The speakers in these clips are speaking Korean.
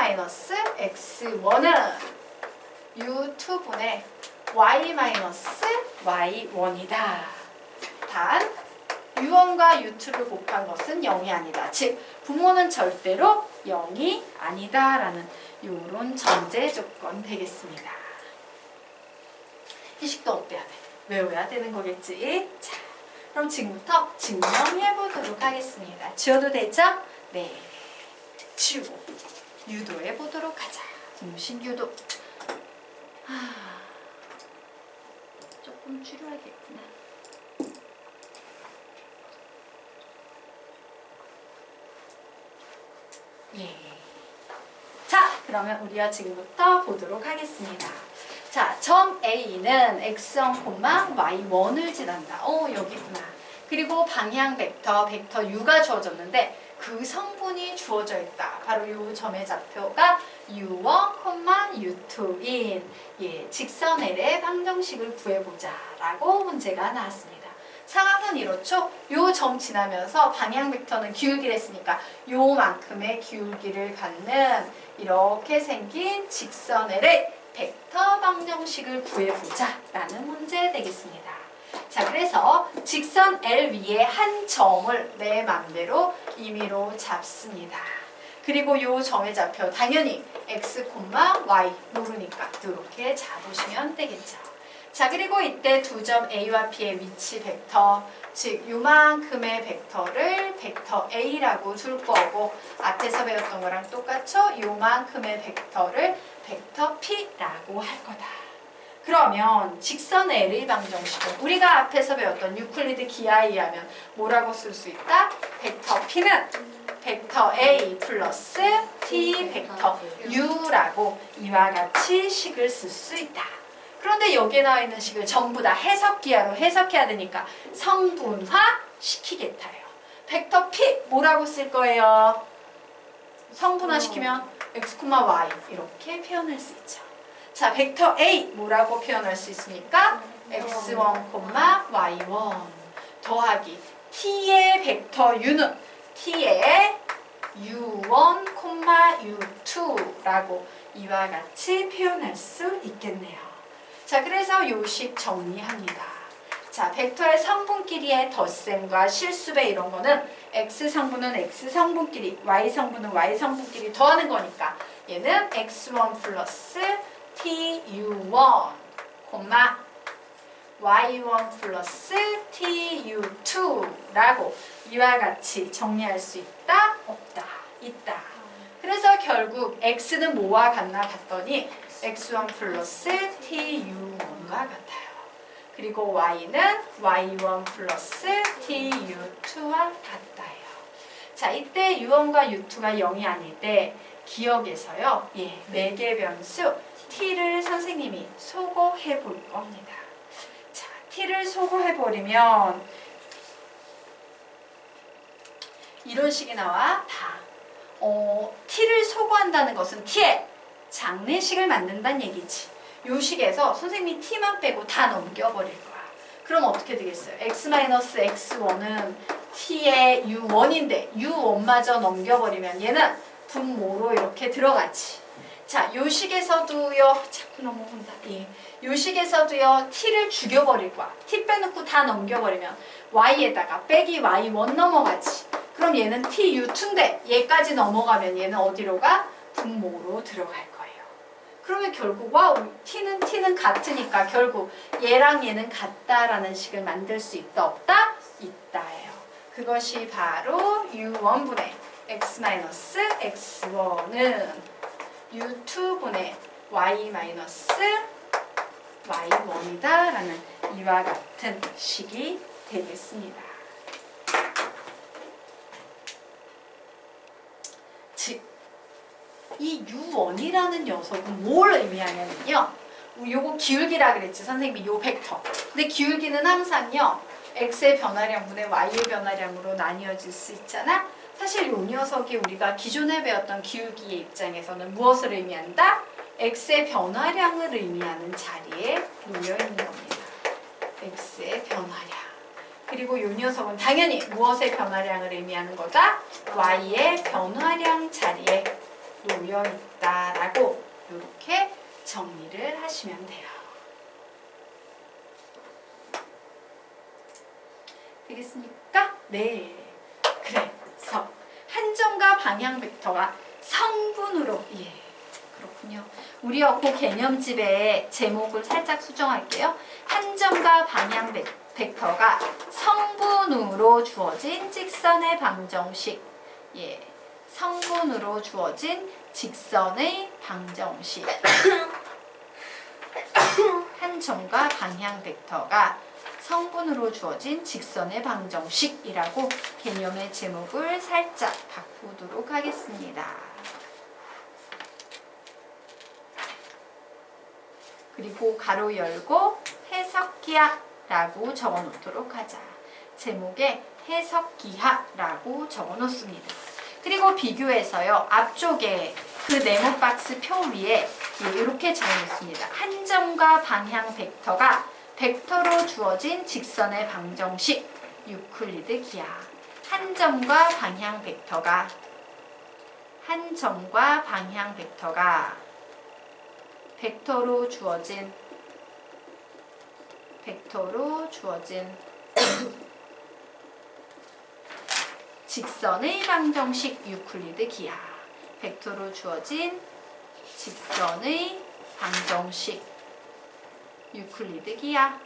x-x1은 u2분의 y-y1이다. 단 u1과 u2를 곱한 것은 0이 아니다. 즉 부모는 절대로 0이 아니다 라는 이런 전제 조건 되겠습니다. 이 식도 어때야 돼? 외워야 되는 거겠지? 자, 그럼 지금부터 증명해 보도록 하겠습니다. 지워도 되죠? 네. 지우고 유도해 보도록 하자. 무슨 유도? 조금 줄여야겠구나. 예. 자, 그러면 우리가 지금부터 보도록 하겠습니다. 자, 점 A는 x1, y1을 지난다. 여기구나. 그리고 방향 벡터 u가 주어졌는데 그 성분이 주어져 있다. 바로 이 점의 좌표가 u1, u2인 직선 L의 방정식을 구해보자 라고 문제가 나왔습니다. 상황은 이렇죠. 요 점 지나면서 방향 벡터는 기울기를 했으니까 요만큼의 기울기를 갖는 이렇게 생긴 직선 L의 벡터 방정식을 구해보자 라는 문제 되겠습니다. 자, 그래서 직선 L 위에 한 점을 내 맘대로 임의로 잡습니다. 그리고 요 점의 좌표 당연히 x, y 모르니까 이렇게 잡으시면 되겠죠. 자, 그리고 이때 두 점 A와 B의 위치 벡터, 즉 요만큼의 벡터를 벡터 A라고 줄 거고 앞에서 배웠던 거랑 똑같죠? 요만큼의 벡터를 벡터 P라고 할 거다. 그러면 직선 L의 방정식은 우리가 앞에서 배웠던 유클리드 기하에 하면 뭐라고 쓸 수 있다? 벡터 P는 벡터 A 플러스 T 벡터 U라고 이와 같이 식을 쓸 수 있다. 그런데 여기에 나와 있는 식을 전부 다 해석기하로 해석해야 되니까 성분화 시키겠다요. 벡터 P 뭐라고 쓸 거예요? 성분화 시키면 x, y 이렇게 표현할 수 있죠. 자, 벡터 A 뭐라고 표현할 수 있습니까? x1, y1 더하기 t의 벡터 u는 t의 u1, u2라고 이와 같이 표현할 수 있겠네요. 자, 그래서 요식 정리합니다. 자, 벡터의 성분끼리의 덧셈과 실수배 이런 거는 x 성분은 x 성분끼리, y 성분은 y 성분끼리 더하는 거니까 얘는 x1 플러스 tu1, y1 플러스 tu2라고 이와 같이 정리할 수 있다? 없다? 있다. 그래서 결국 x는 뭐와 같나 봤더니 x1 플러스 tu1과 같아요. 그리고 y는 y1 플러스 tu2와 같아요. 자, 이때 u1과 u2가 0이 아닐 때 기억에서요. 매개 변수 t를 선생님이 소거해 볼 겁니다. 자, t를 소거해 버리면 이런 식이 나와. t를 소거한다는 것은 t의 장례식을 만든다는 얘기지. 요 식에서 선생님이 t만 빼고 다 넘겨버릴 거야. 그럼 어떻게 되겠어요? x-x1은 t의 u1인데 u1마저 넘겨버리면 얘는 분모로 이렇게 들어가지. 자, 요 식에서도요, 자꾸 넘어온다. 요 식에서도요, t를 죽여버릴 거야. t 빼놓고 다 넘겨버리면 y에다가 빼기 y1 넘어가지. 그럼 얘는 tu2인데 얘까지 넘어가면 얘는 어디로 가? 분모로 들어갈 거예요. 그러면 결국 t는 같으니까 결국 얘랑 얘는 같다라는 식을 만들 수 있다 없다? 있다예요. 그것이 바로 u1분의 x-x1은 u2분의 y-y1이다 라는 이와 같은 식이 되겠습니다. 즉, 이 u1이라는 녀석은 뭘 의미하냐면요. 요거 기울기라 그랬지, 선생님이 요 벡터. 근데 기울기는 항상요, x의 변화량분의 y의 변화량으로 나뉘어질 수 있잖아. 사실 요 녀석이 우리가 기존에 배웠던 기울기의 입장에서는 무엇을 의미한다? x의 변화량을 의미하는 자리에 놓여있는 겁니다. x의 변화량. 그리고 요 녀석은 당연히 무엇의 변화량을 의미하는 거다? y의 변화량 자리에 놓여 있다라고 이렇게 정리를 하시면 돼요. 되겠습니까? 네. 그래서 한점과 방향 벡터가 성분으로 그렇군요. 우리 어고 개념집의 제목을 살짝 수정할게요. 한점과 방향 벡터가 성분으로 주어진 직선의 방정식. 성분으로 주어진 직선의 방정식. 한점과 방향 벡터가 성분으로 주어진 직선의 방정식이라고 개념의 제목을 살짝 바꾸도록 하겠습니다. 그리고 가로 열고 해석기하라고 적어 놓도록 하자. 제목에 해석기하라고 적어 놓습니다. 그리고 비교해서요. 앞쪽에 그 네모 박스 표 위에 이렇게 적어 놓습니다. 한점과 방향 벡터가 벡터로 주어진 직선의 방정식 유클리드 기하. 한점과 방향 벡터가 벡터로 주어진 직선의 방정식 유클리드 기하. 벡터로 주어진 직선의 방정식 유클리드 기하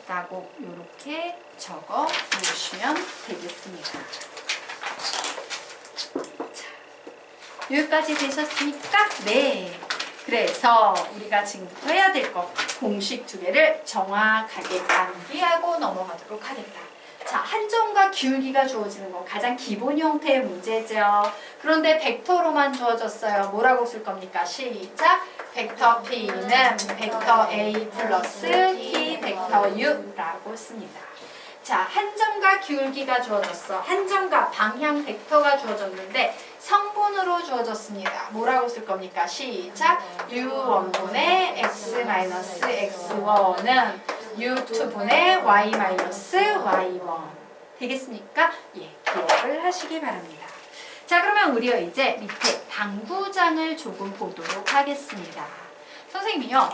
라고 이렇게 적어 놓으시면 되겠습니다. 자, 여기까지 되셨습니까? 네. 그래서 우리가 지금부터 해야 될 거 공식 두 개를 정확하게 암기하고 넘어가도록 하겠다. 자, 한점과 기울기가 주어지는 건 가장 기본 형태의 문제죠. 그런데 벡터로만 주어졌어요. 뭐라고 쓸 겁니까? 시작! 벡터 P는 벡터 A 플러스 P 벡터 U라고 씁니다. 자, 한점과 기울기가 주어졌어. 한점과 방향 벡터가 주어졌는데 성분으로 주어졌습니다. 뭐라고 쓸 겁니까? 시작! U1분의 X-X1은 U2분의 Y-Y1 되겠습니까? 기억을 하시기 바랍니다. 자, 그러면 우리가 이제 밑에 당구장을 조금 보도록 하겠습니다. 선생님이요,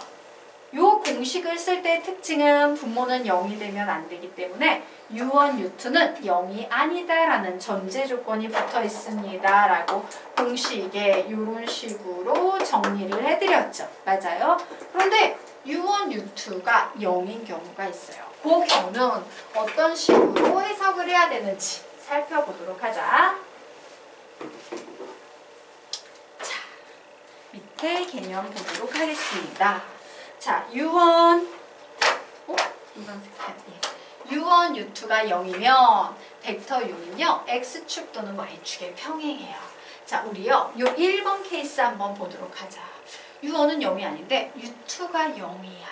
요 공식을 쓸 때 특징은 분모는 0이 되면 안 되기 때문에 U1, U2는 0이 아니다라는 전제 조건이 붙어 있습니다. 라고 공식에 이런 식으로 정리를 해드렸죠. 맞아요? 그런데 U1, U2가 0인 경우가 있어요. 그 경우는 어떤 식으로 해석을 해야 되는지 살펴보도록 하자. 자, 밑에 개념 보도록 하겠습니다. 자, U1, U1, U2가 0이면 벡터 U는요, X축 또는 Y축에 평행해요. 자, 우리요, 요 1번 케이스 한번 보도록 하자. U1은 0이 아닌데 U2가 0이야.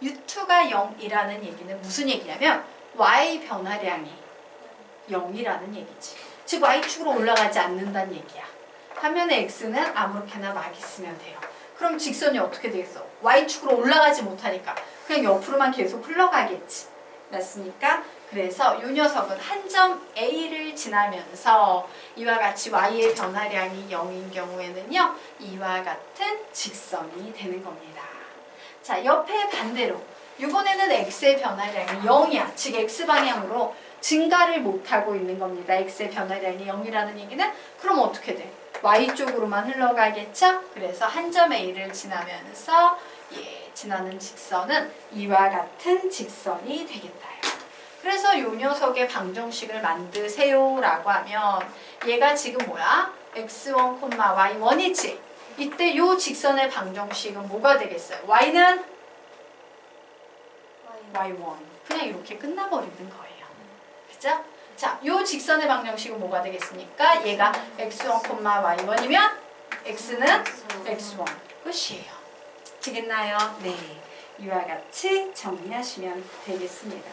U2가 0이라는 얘기는 무슨 얘기냐면 Y 변화량이 0이라는 얘기지. 즉 Y축으로 올라가지 않는다는 얘기야. 화면에 X는 아무렇게나 막 있으면 돼요. 그럼 직선이 어떻게 되겠어? Y축으로 올라가지 못하니까 그냥 옆으로만 계속 흘러가겠지. 맞습니까? 그래서 이 녀석은 한 점 A를 지나면서 이와 같이 Y의 변화량이 0인 경우에는요, 이와 같은 직선이 되는 겁니다. 자, 옆에 반대로 이번에는 X의 변화량이 0이야. 즉 X방향으로 증가를 못하고 있는 겁니다. X의 변화량이 0이라는 얘기는 그럼 어떻게 돼? Y쪽으로만 흘러가겠죠? 그래서 한 점 A를 지나면서 지나는 직선은 이와 같은 직선이 되겠다요. 그래서 이 녀석의 방정식을 만드세요 라고 하면 얘가 지금 뭐야? x1, y1이지? 이때 이 직선의 방정식은 뭐가 되겠어요? y는? y1. 그냥 이렇게 끝나버리는 거예요. 그죠? 자, 이 직선의 방정식은 뭐가 되겠습니까? 얘가 x1, y1이면 x는 x1. 끝이에요. 되겠나요? 네. 이와 같이 정리하시면 되겠습니다.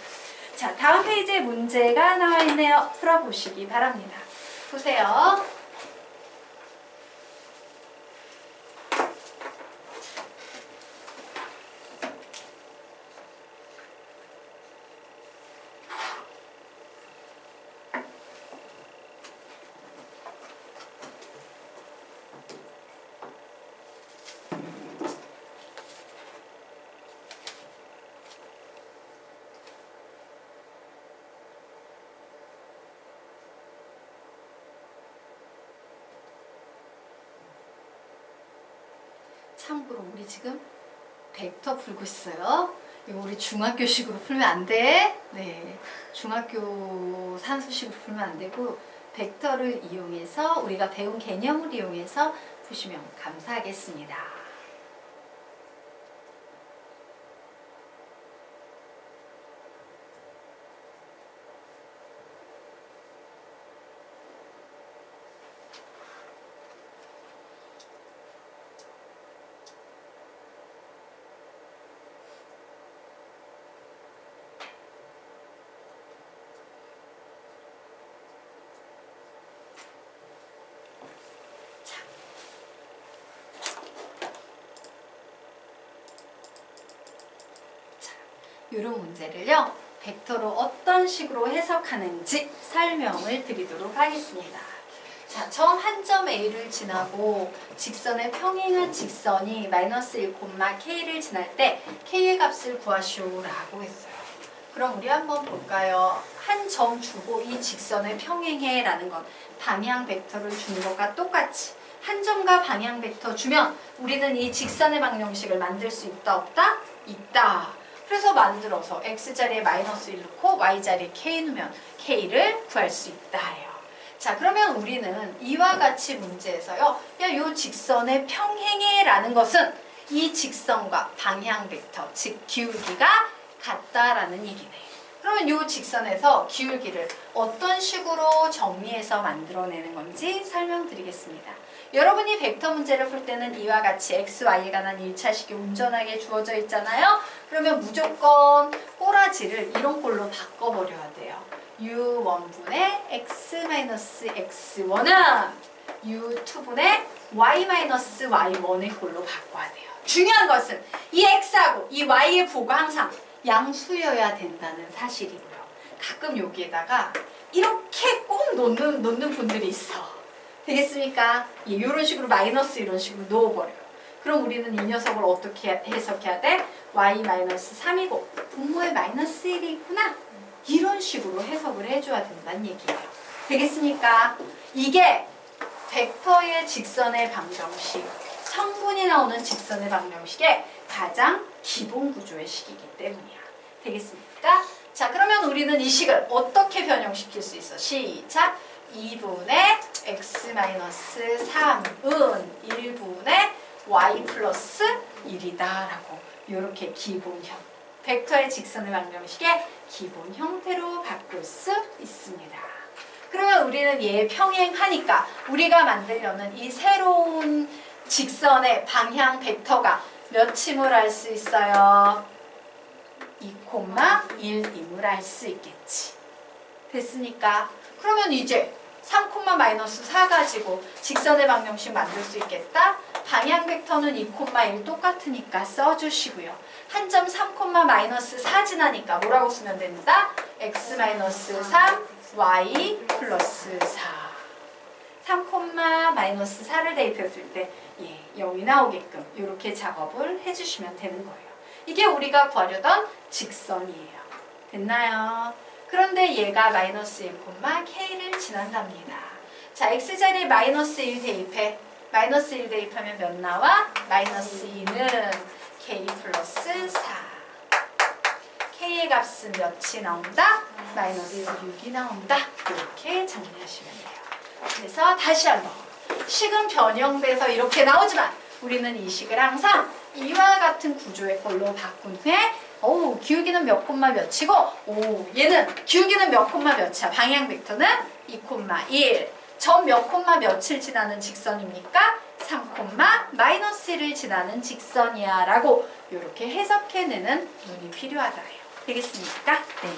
자, 다음 페이지에 문제가 나와 있네요. 풀어보시기 바랍니다. 보세요. 참고로 우리 지금 벡터 풀고 있어요. 이거 우리 중학교식으로 풀면 안 돼. 네, 중학교 산수식으로 풀면 안 되고 벡터를 이용해서 우리가 배운 개념을 이용해서 푸시면 감사하겠습니다. 이런 문제를요, 벡터로 어떤 식으로 해석하는지 설명을 드리도록 하겠습니다. 자, 처음 한 점 A를 지나고 직선에 평행한 직선이 마이너스 1, K를 지날 때 K의 값을 구하시오라고 했어요. 그럼 우리 한번 볼까요? 한 점 주고 이 직선에 평행해 라는 건 방향 벡터를 주는 것과 똑같이 한 점과 방향 벡터 주면 우리는 이 직선의 방정식을 만들 수 있다 없다? 있다. 그래서 만들어서 x자리에 마이너스 1 넣고 y자리에 k 넣으면 k를 구할 수 있다 해요. 자, 그러면 우리는 이와 같이 문제에서요, 야, 요 직선의 평행해 라는 것은 이 직선과 방향 벡터, 즉 기울기가 같다라는 얘기네. 그러면 요 직선에서 기울기를 어떤 식으로 정리해서 만들어내는 건지 설명드리겠습니다. 여러분이 벡터 문제를 풀 때는 이와 같이 x, y에 관한 1차식이 온전하게 주어져 있잖아요. 그러면 무조건 꼬라지를 이런 꼴로 바꿔버려야 돼요. u1분의 x-x1은 u2분의 y-y1의 꼴로 바꿔야 돼요. 중요한 것은 이 x하고 이 y의 부호가 항상 양수여야 된다는 사실이고요. 가끔 여기에다가 이렇게 꼭 놓는 분들이 있어. 되겠습니까? 예, 이런 식으로 마이너스 이런 식으로 넣어버려요. 그럼 우리는 이 녀석을 어떻게 해석해야 돼? y-3이고 분모에 마이너스 1이 있구나. 이런 식으로 해석을 해줘야 된다는 얘기예요. 되겠습니까? 이게 벡터의 직선의 방정식, 성분이 나오는 직선의 방정식의 가장 기본 구조의 식이기 때문이야. 되겠습니까? 자, 그러면 우리는 이 식을 어떻게 변형시킬 수 있어? 시작! 2분의 x-3은 1분의 y 플러스 1이다 라고 이렇게 기본형, 벡터의 직선의 방정식의 기본 형태로 바꿀 수 있습니다. 그러면 우리는 얘 평행하니까 우리가 만들려는 이 새로운 직선의 방향 벡터가 몇 침을 알 수 있어요? 2,1임을 알 수 있겠지. 됐으니까 그러면 이제 3,-4 가지고 직선의 방정식 만들 수 있겠다. 방향 벡터는 2,1 똑같으니까 써주시고요. 한 점 3,-4 지나니까 뭐라고 쓰면 된다? x-3 y 플러스 4. 3,-4를 대입했을 때 예, 0이 나오게끔 이렇게 작업을 해주시면 되는 거예요. 이게 우리가 구하려던 직선이에요. 됐나요? 그런데 얘가 마이너스 1, k를 지난답니다. 자, x자리에 마이너스 1 대입해. 마이너스 1 대입하면 몇 나와? 마이너스 2는 k 플러스 4. k의 값은 몇이 나온다? 마이너스 6이 나온다. 이렇게 정리하시면 돼요. 그래서 다시 한번. 식은 변형돼서 이렇게 나오지만 우리는 이 식을 항상 이와 같은 구조의 걸로 바꾼 후에 기울기는 몇 콤마 몇이고 얘는 기울기는 몇 콤마 몇이야. 방향 벡터는 2,1. 점 몇 콤마 몇을 지나는 직선입니까? 3,-1을 지나는 직선이야 라고 이렇게 해석해내는 눈이 필요하다 해요. 되겠습니까? 네.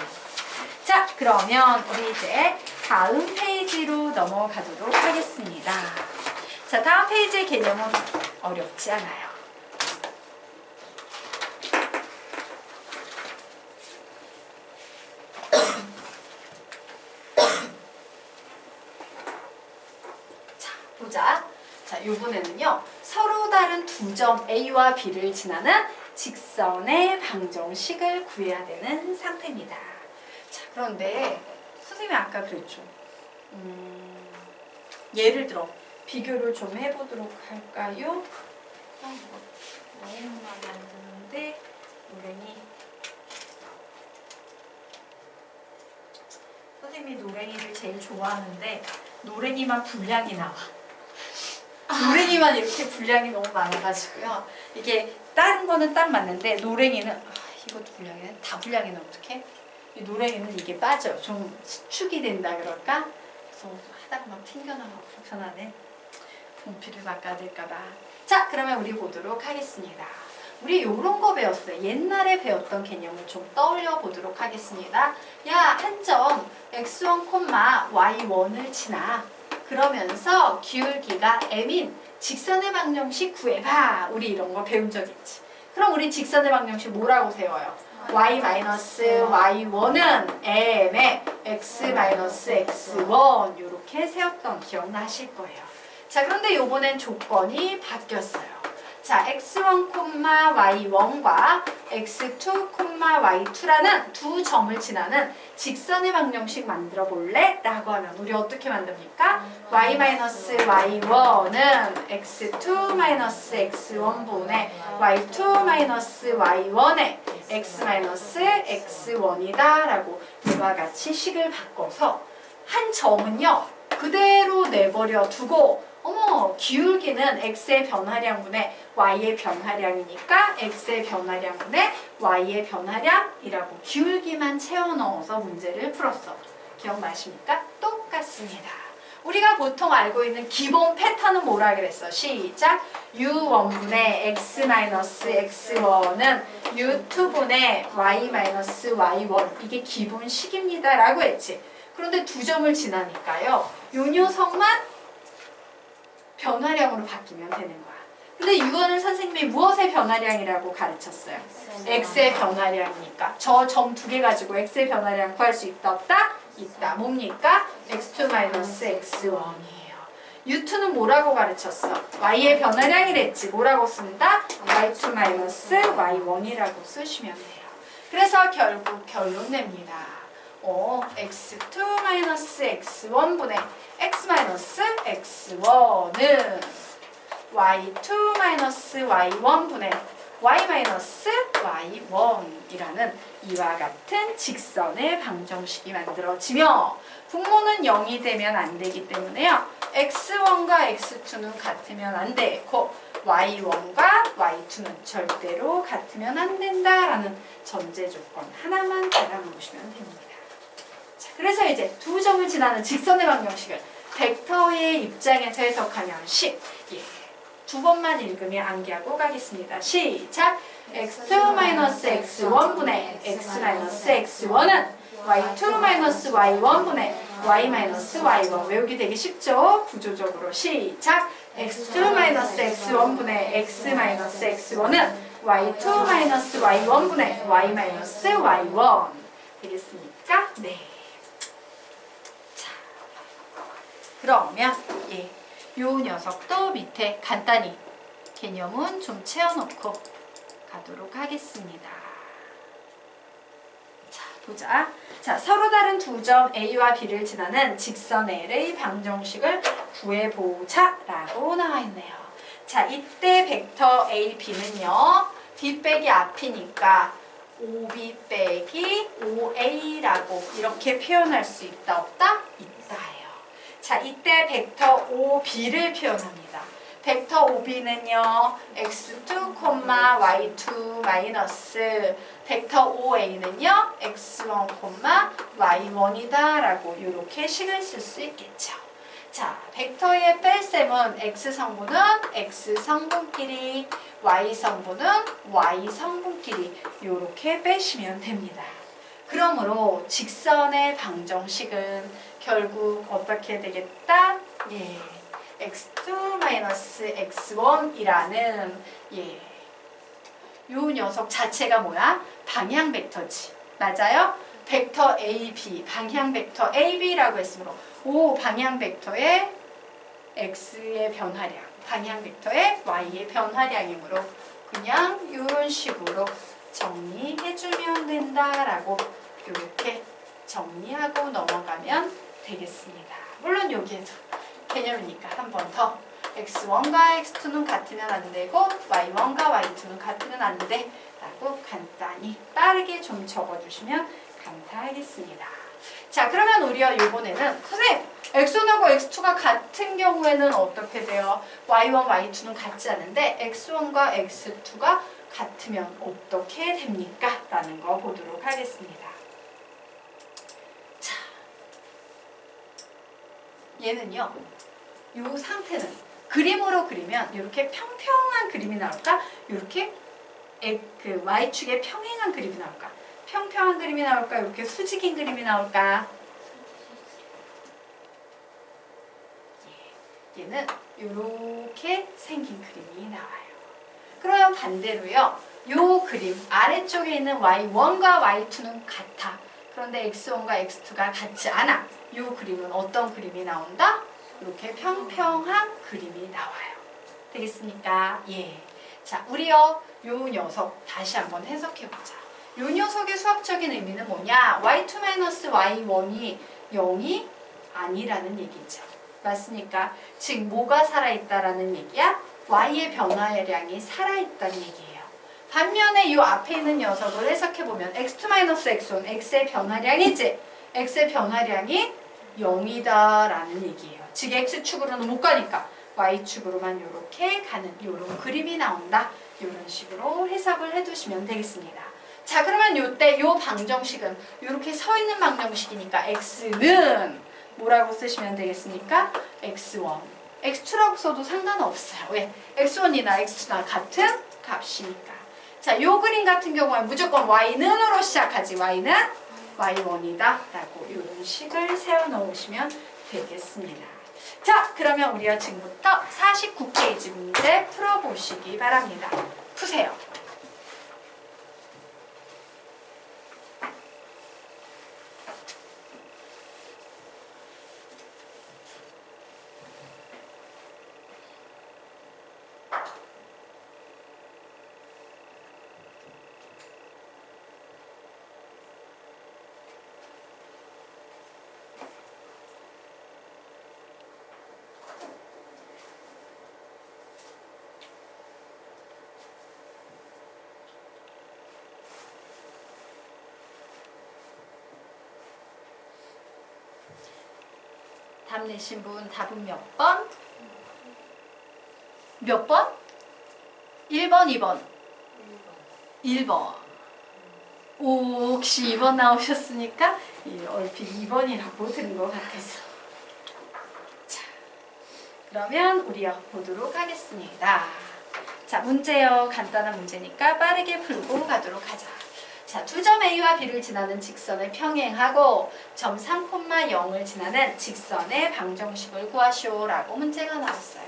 자, 그러면 우리 이제 다음 페이지로 넘어가도록 하겠습니다. 자, 다음 페이지의 개념은 어렵지 않아요. 보자. 자, 이번에는요. 서로 다른 두 점 A와 B를 지나는 직선의 방정식을 구해야 되는 상태입니다. 자, 그런데 선생님이 아까 그랬죠. 예를 들어 비교를 좀 해보도록 할까요? 너무만 만드는데 노랭이 선생님이 노랭이를 제일 좋아하는데 노랭이만 분량이 나와. 노랭이만 이렇게 분량이 너무 많아가지고요. 이게 다른 거는 딱 맞는데 노랭이는 이것도 분량이네. 다 분량이는 어떡해? 이 노랭이는 이게 빠져. 좀 수축이 된다 그럴까? 그래서 하다가 막 튕겨나가고 불편하네. 분필을 바꿔야 될까봐. 자, 그러면 우리 보도록 하겠습니다. 우리 요런 거 배웠어요. 옛날에 배웠던 개념을 좀 떠올려 보도록 하겠습니다. 야, 한 점 x1, y1을 지나. 그러면서 기울기가 m인 직선의 방정식 구해봐. 우리 이런 거 배운 적 있지. 그럼 우리 직선의 방정식 뭐라고 세워요? y-y1은 m에 x-x1 이렇게 세웠던 기억나실 거예요. 자, 그런데 요번엔 조건이 바뀌었어요. 자, x1, y1과 x2, y2라는 두 점을 지나는 직선의 방정식 만들어 볼래? 라고 하면 우리 어떻게 만듭니까? y-y1은 x2-x1분의 y2-y1의 x-x1이다 라고 이와 같이 식을 바꿔서 한 점은요 그대로 내버려 두고 어머, 기울기는 x의 변화량분의 y의 변화량이니까 x의 변화량분의 y의 변화량이라고 기울기만 채워 넣어서 문제를 풀었어. 기억나십니까? 똑같습니다. 우리가 보통 알고 있는 기본 패턴은 뭐라 그랬어? 시작! u1분의 x-x1은 u2분의 y-y1 이게 기본식입니다 라고 했지. 그런데 두 점을 지나니까요. 요 녀석만 변화량으로 바뀌면 되는 거야. 근데 이거는 선생님이 무엇의 변화량이라고 가르쳤어요? x의 변화량이니까. 저 점 두 개 가지고 x의 변화량 구할 수 있다 없다? 있다. 뭡니까? x2-x1이에요. u2는 뭐라고 가르쳤어? y의 변화량이랬지. 뭐라고 쓴다? y2-y1이라고 쓰시면 돼요. 그래서 결국 결론 냅니다. x2-x1분의 x-x1은 y2-y1분의 y-y1이라는 이와 같은 직선의 방정식이 만들어지며 분모는 0이 되면 안 되기 때문에요. x1과 x2는 같으면 안 되고 y1과 y2는 절대로 같으면 안 된다라는 전제 조건 하나만 알아놓으시면 됩니다. 자, 그래서 이제 두 점을 지나는 직선의 방정식을 벡터의 입장에서 해석하면 10. 예. 두 번만 읽으면 암기하고 가겠습니다. 시작! x2-x1분의 x-x1은 y2-y1분의 y-y1 외우기 되게 쉽죠? 구조적으로 시작! x2-x1분의 x-x1은 y2-y1분의 y-y1 되겠습니까? 네. 자, 그러면 예. 요 녀석도 밑에 간단히 개념은 좀 채워놓고 가도록 하겠습니다. 자, 보자. 자, 서로 다른 두 점 A와 B를 지나는 직선 L의 방정식을 구해보자 라고 나와있네요. 자, 이때 벡터 A, B는요. B 빼기 앞이니까 OB 빼기 OA라고 이렇게 표현할 수 있다 없다? 있다예요. 자, 이때 벡터 OB를 표현합니다. 벡터 OB는요. x2, y2 마이너스 벡터 OA는요. x1, y1이다 라고 이렇게 식을 쓸 수 있겠죠. 자, 벡터의 뺄셈은 x성분은 x성분끼리 y성분은 y성분끼리 이렇게 빼시면 됩니다. 그러므로 직선의 방정식은 결국 어떻게 되겠다? 예, x2-x1이라는 예, 요 녀석 자체가 뭐야? 방향 벡터지. 맞아요? 벡터 AB, 방향 벡터 AB라고 했으므로 오 방향 벡터의 x의 변화량, 방향 벡터의 y의 변화량이므로 그냥 이런 식으로 정리해주면 된다라고 이렇게 정리하고 넘어가면 되겠습니다. 물론 여기에도 개념이니까 한 번 더 x1과 x2는 같으면 안 되고 y1과 y2는 같으면 안 돼. 라고 간단히 빠르게 좀 적어주시면 감사하겠습니다. 자, 그러면 우리가 이번에는 선생님 x1하고 x2가 같은 경우에는 어떻게 돼요? y1, y2는 같지 않은데 x1과 x2가 같으면 어떻게 됩니까? 라는 거 보도록 하겠습니다. 자, 얘는요. 이 상태는 그림으로 그리면 이렇게 평평한 그림이 나올까? 이렇게 그 y축에 평행한 그림이 나올까? 평평한 그림이 나올까? 이렇게 수직인 그림이 나올까? 얘는 이렇게 생긴 그림이 나와요. 그러면 반대로요. 요 그림 아래쪽에 있는 y1과 y2는 같아. 그런데 x1과 x2가 같지 않아. 요 그림은 어떤 그림이 나온다? 이렇게 평평한 그림이 나와요. 되겠습니까? 예. 자, 우리요 녀석 다시 한번 해석해보자. 요 녀석의 수학적인 의미는 뭐냐? y2-y1이 0이 아니라는 얘기죠. 맞습니까? 즉 뭐가 살아있다라는 얘기야? y의 변화량이 살아있다는 얘기예요. 반면에 이 앞에 있는 녀석을 해석해보면 x2-x1, x의 변화량이지? x의 변화량이 0이다라는 얘기예요. 즉 x축으로는 못 가니까 y축으로만 이렇게 가는 이런 그림이 나온다. 이런 식으로 해석을 해두시면 되겠습니다. 자, 그러면 이때 이 방정식은 이렇게 서 있는 방정식이니까 x는 뭐라고 쓰시면 되겠습니까? x1, x2라고 써도 상관없어요. 왜? x1이나 x2나 같은 값이니까. 자, 이 그림 같은 경우에 무조건 y는으로 시작하지. y는 y1이다 라고 이런 식을 세워놓으시면 되겠습니다. 자, 그러면 우리가 지금부터 49페이지 문제 풀어보시기 바랍니다. 푸세요. 답 내신 분 답은 몇 번? 몇 번? 1번, 2번? 1번. 오, 혹시 2번 나오셨으니까 얼핏 2번이라고 들은 것 같아서. 자, 그러면 우리가 보도록 하겠습니다. 자, 문제요. 간단한 문제니까 빠르게 풀고 가도록 하자. 자, 두 점 A와 B를 지나는 직선을 평행하고 점 3,0을 지나는 직선의 방정식을 구하시오 라고 문제가 나왔어요.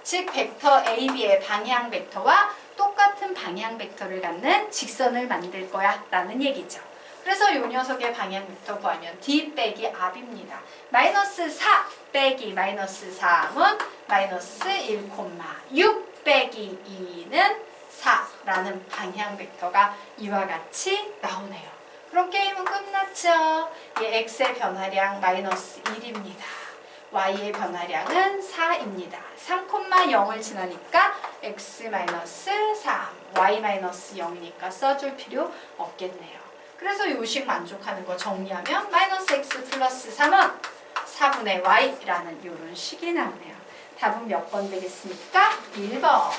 즉 벡터 A, B의 방향 벡터와 똑같은 방향 벡터를 갖는 직선을 만들 거야 라는 얘기죠. 그래서 이 녀석의 방향 벡터 구하면 D 빼기 R입니다. 마이너스 4 빼기 마이너스 3은 마이너스 1,6 빼기 2는 4라는 방향 벡터가 이와 같이 나오네요. 그럼 게임은 끝났죠. 예, x의 변화량 마이너스 1입니다. y의 변화량은 4입니다. 3,0을 지나니까 x 마이너스 3, y 마이너스 0이니까 써줄 필요 없겠네요. 그래서 요식 만족하는 거 정리하면 마이너스 x 플러스 3은 4분의 y라는 이런 식이 나오네요. 답은 몇 번 되겠습니까? 1번.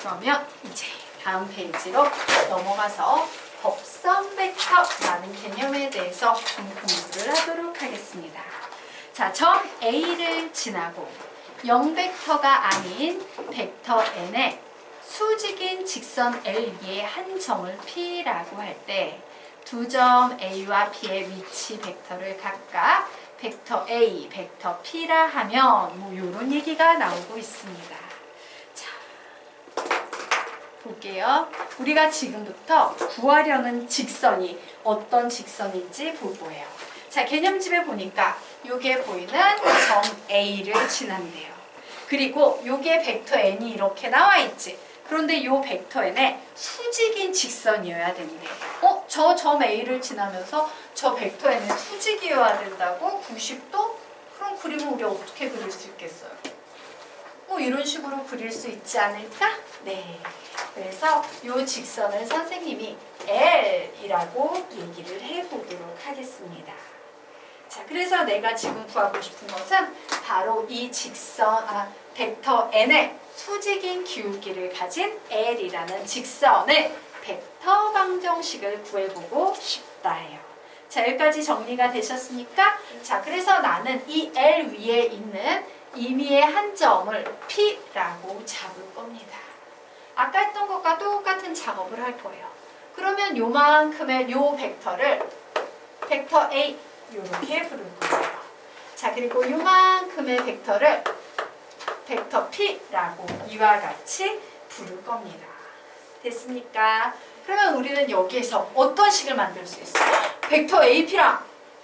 그러면 이제 다음 페이지로 넘어가서 법선 벡터라는 개념에 대해서 좀 공부를 하도록 하겠습니다. 자, 점 A를 지나고 0벡터가 아닌 벡터 N에 수직인 직선 L 위에 한 점을 P라고 할 때 두 점 A와 B의 위치 벡터를 각각 벡터 A, 벡터 P라 하면 뭐 이런 얘기가 나오고 있습니다. 볼게요. 우리가 지금부터 구하려는 직선이 어떤 직선인지 볼 거예요. 자, 개념집에 보니까 요게 보이는 점 A를 지난대요. 그리고 요게 벡터 N이 이렇게 나와 있지. 그런데 요 벡터 N에 수직인 직선이어야 된대. 저 점 A를 지나면서 저 벡터 N의 수직이어야 된다고? 90도? 그럼 그림을 우리 어떻게 그릴 수 있겠어요? 뭐 이런 식으로 그릴 수 있지 않을까? 네. 그래서 이 직선을 선생님이 L이라고 얘기를 해보도록 하겠습니다. 자, 그래서 내가 지금 구하고 싶은 것은 바로 이 벡터 N의 수직인 기울기를 가진 L이라는 직선의 벡터 방정식을 구해보고 싶다예요. 자, 여기까지 정리가 되셨습니까? 자, 그래서 나는 이 L 위에 있는 임의의 한 점을 P라고 잡을 겁니다. 아까 했던 것과 똑같은 작업을 할 거예요. 그러면 요만큼의 요 벡터를 벡터 A 이렇게 부를 거예요. 자, 그리고 요만큼의 벡터를 벡터 P라고 이와 같이 부를 겁니다. 됐습니까? 그러면 우리는 여기에서 어떤 식을 만들 수 있어요? 벡터 AP랑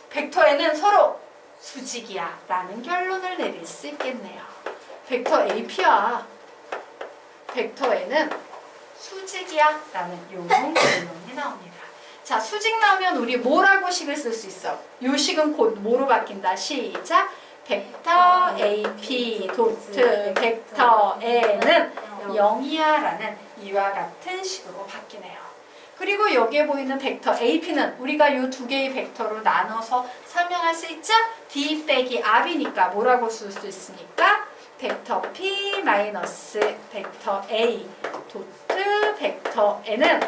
벡터 N은 서로 수직이야 라는 결론을 내릴 수 있겠네요. 벡터 AP와 벡터 N은 수직이야 라는 요런 결론이 나옵니다. 자, 수직 나오면 우리 뭐라고 식을 쓸 수 있어? 요 식은 곧 뭐로 바뀐다? 시작! 벡터 AP 도트 벡터 N은 0이야 라는 이와 같은 식으로 바뀌네요. 그리고 여기에 보이는 벡터 AP는 우리가 이 두 개의 벡터로 나눠서 설명할 수 있죠? D 빼기 R이니까 뭐라고 쓸 수 있습니까? 벡터 P 마이너스 벡터 A 도트 벡터 N은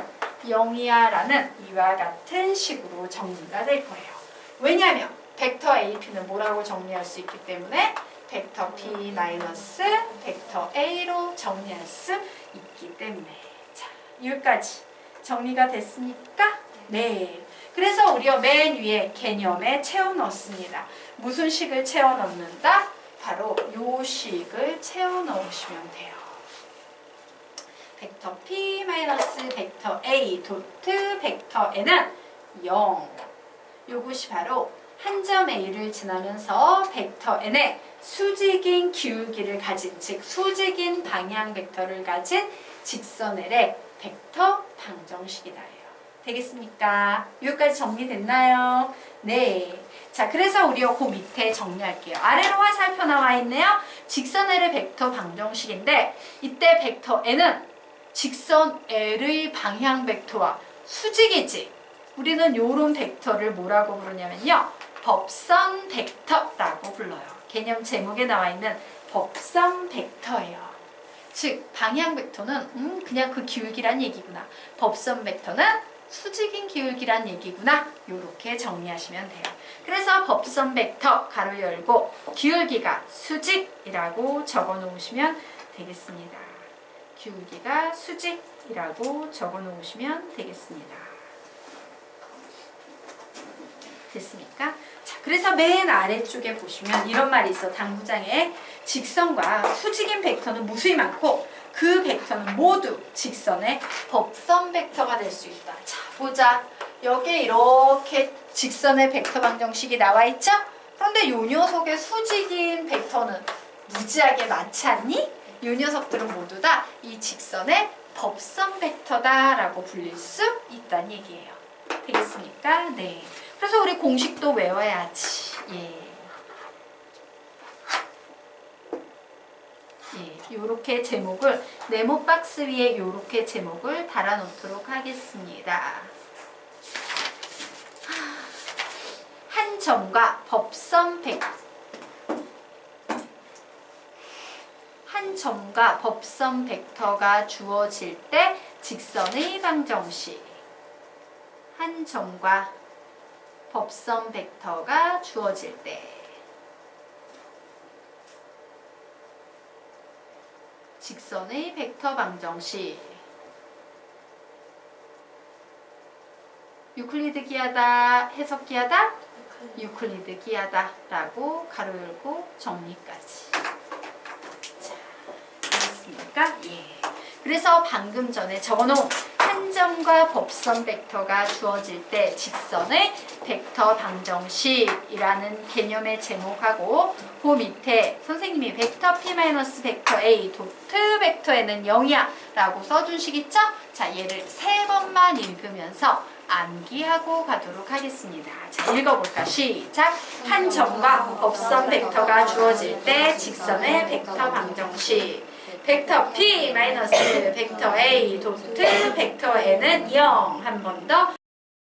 0이야 라는 이와 같은 식으로 정리가 될 거예요. 왜냐하면 벡터 AP는 뭐라고 정리할 수 있기 때문에 벡터 P 마이너스 벡터 A로 정리할 수 있기 때문에. 자, 여기까지 정리가 됐습니까? 네. 그래서 우리가 맨 위에 개념에 채워 넣습니다. 무슨 식을 채워 넣는다? 바로 요 식을 채워 넣으시면 돼요. 벡터 P 마이너스 벡터 A 도트 벡터 N은 0. 요것이 바로 한 점 A를 지나면서 벡터 N의 수직인 기울기를 가진, 즉 수직인 방향 벡터를 가진 직선 L의 벡터 방정식이다. 되겠습니까? 여기까지 정리됐나요? 네. 자, 그래서 우리가 그 밑에 정리할게요. 아래로 화살표 나와 있네요. 직선 L의 벡터 방정식인데 이때 벡터 N은 직선 L의 방향 벡터와 수직이지. 우리는 요런 벡터를 뭐라고 부르냐면요. 법선 벡터라고 불러요. 개념 제목에 나와 있는 법선 벡터예요. 즉 방향 벡터는 그냥 그 기울기란 얘기구나. 법선 벡터는 수직인 기울기란 얘기구나. 요렇게 정리하시면 돼요. 그래서 법선 벡터 가로 열고 기울기가 수직이라고 적어 놓으시면 되겠습니다. 기울기가 수직이라고 적어 놓으시면 되겠습니다. 됐습니까? 자, 그래서 맨 아래쪽에 보시면 이런 말이 있어. 당구장에 직선과 수직인 벡터는 무수히 많고 그 벡터는 모두 직선의 법선 벡터가 될 수 있다. 자, 보자. 여기에 이렇게 직선의 벡터 방정식이 나와 있죠? 그런데 요 녀석의 수직인 벡터는 무지하게 많지 않니? 요 녀석들은 모두 다 이 직선의 법선 벡터다라고 불릴 수 있다는 얘기예요. 되겠습니까? 네. 그래서 우리 공식도 외워야지. 예. 예, 요렇게 제목을 네모 박스 위에 요렇게 제목을 달아 놓도록 하겠습니다. 한 점과 법선 벡터가 주어질 때 직선의 방정식. 한 점과 법선 벡터가 주어질 때 직선의 벡터 방정식. 유클리드 기하다, 해석 기하다, 유클리드 기하다 라고 가로 열고 정리까지. 자, 됐습니까? 예. 그래서 방금 전에 적어놓은 한 점과 법선 벡터가 주어질 때 직선의 벡터 방정식이라는 개념의 제목하고 그 밑에 선생님이 벡터 P-벡터 A 도트 벡터 N은 0이야 라고 써준 식 있죠? 자, 얘를 3번만 읽으면서 암기하고 가도록 하겠습니다. 자, 읽어볼까? 시작! 한 점과 법선 벡터가 주어질 때 직선의 벡터 방정식. 벡터 P 마이너스 벡터 A 도트 벡터 N은 0. 한 번 더.